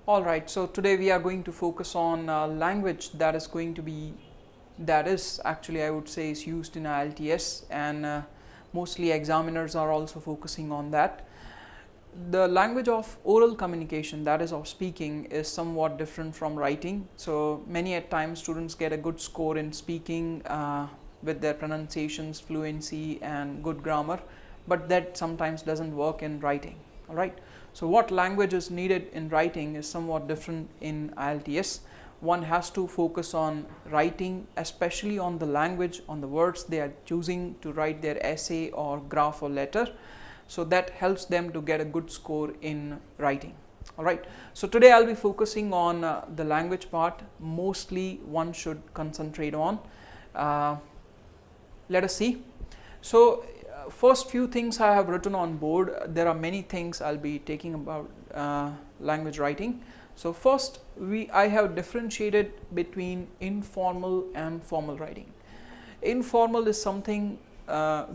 Alright, so today we are going to focus on language that is actually, I would say, is used in IELTS, and mostly examiners are also focusing on that. The language of oral communication, that is of speaking, is somewhat different from writing. So many at times students get a good score in speaking with their pronunciations, fluency and good grammar, but that sometimes doesn't work in writing. Alright, so what language is needed in writing is somewhat different in IELTS. One has to focus on writing, especially on the language, on the words they are choosing to write their essay or graph or letter. So that helps them to get a good score in writing. Alright, so today I'll be focusing on the language part, mostly one should concentrate on. Let us see. So first few things I have written on board. There are many things I'll be taking about language writing. So first I have differentiated between informal and formal writing. Informal is something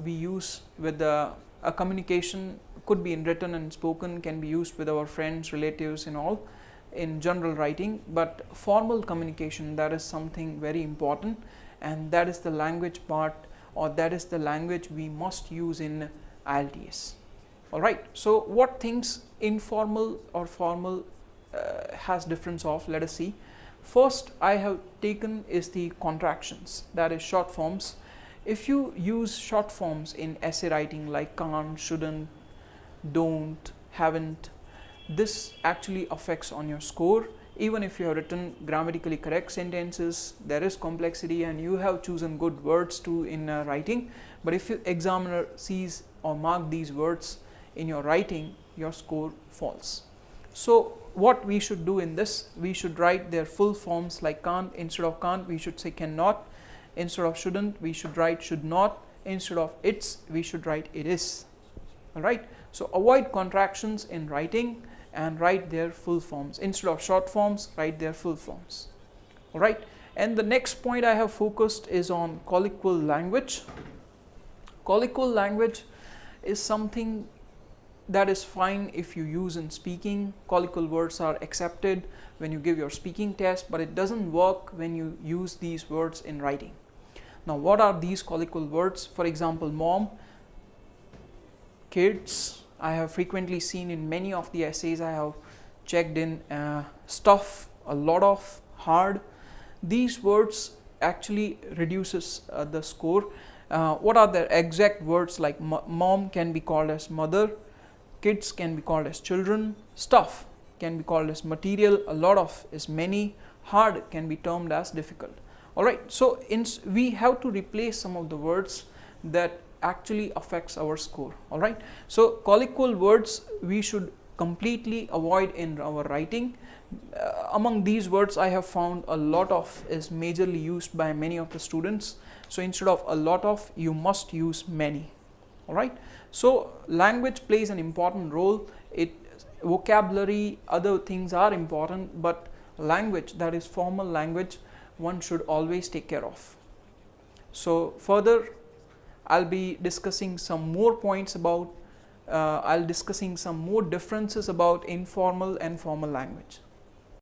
we use with a communication, could be in written and spoken, can be used with our friends, relatives and all in general writing, but formal communication, that is something very important, and that is the language part, or that is the language we must use in IELTS. Alright, so what things informal or formal has difference of, let us see. First I have taken is the contractions, that is short forms. If you use short forms in essay writing like can't, shouldn't, don't, haven't, this actually affects on your score. Even if you have written grammatically correct sentences, there is complexity and you have chosen good words too in writing, but if your examiner sees or mark these words in your writing, your score falls. So what we should do in this, we should write their full forms, like can't, instead of can't we should say cannot, instead of shouldn't we should write should not, instead of it's we should write it is. Alright, so avoid contractions in writing and write their full forms. Instead of short forms, write their full forms. Alright, and the next point I have focused is on colloquial language. Colloquial language is something that is fine if you use in speaking. Colloquial words are accepted when you give your speaking test, but it doesn't work when you use these words in writing. Now what are these colloquial words? For example, mom, kids, I have frequently seen in many of the essays I have checked in, stuff, a lot of, hard. These words actually reduces the score. What are the exact words? Like mom can be called as mother, kids can be called as children, stuff can be called as material, a lot of is many, hard can be termed as difficult. Alright, so we have to replace some of the words that actually affects our score. Alright, so colloquial words we should completely avoid in our writing. Among these words I have found a lot of is majorly used by many of the students. So instead of a lot of, you must use many. Alright, so language plays an important role. Vocabulary, other things are important, but language, that is formal language, one should always take care of. So further I'll be discussing some more points about, discussing some more differences about informal and formal language.